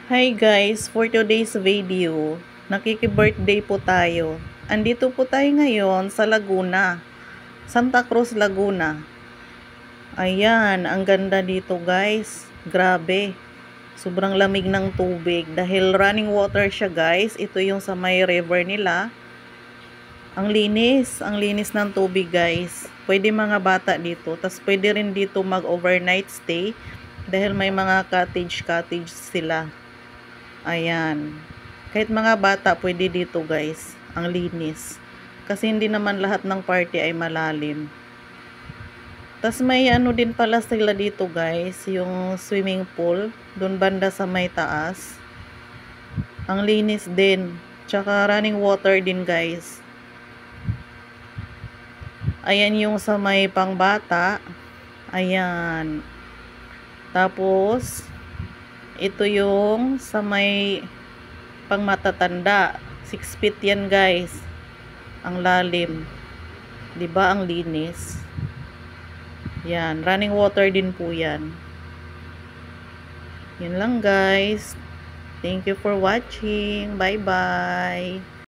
Hi guys, for today's video, nakiki-birthday po tayo. Andito po tayo ngayon sa Laguna, Santa Cruz, Laguna. Ayan, ang ganda dito guys. Grabe. Sobrang lamig ng tubig dahil running water siya guys. Ito yung sa may river nila. Ang linis ng tubig guys. Pwede mga bata dito. Tas pwede rin dito mag-overnight stay dahil may mga cottage sila. Ayan. Kahit mga bata pwede dito guys. Ang linis. Kasi hindi naman lahat ng party ay malalim. Tas may ano din pala sila dito guys. Yung swimming pool. Doon banda sa may taas. Ang linis din. Tsaka running water din guys. Ayan yung sa may pangbata. Ayan. Tapos ito yung sa may pang matatanda. 6 feet yan guys. Ang lalim. 'Di ba ang linis? Yan, running water din po yan. Yan lang guys. Thank you for watching. Bye bye.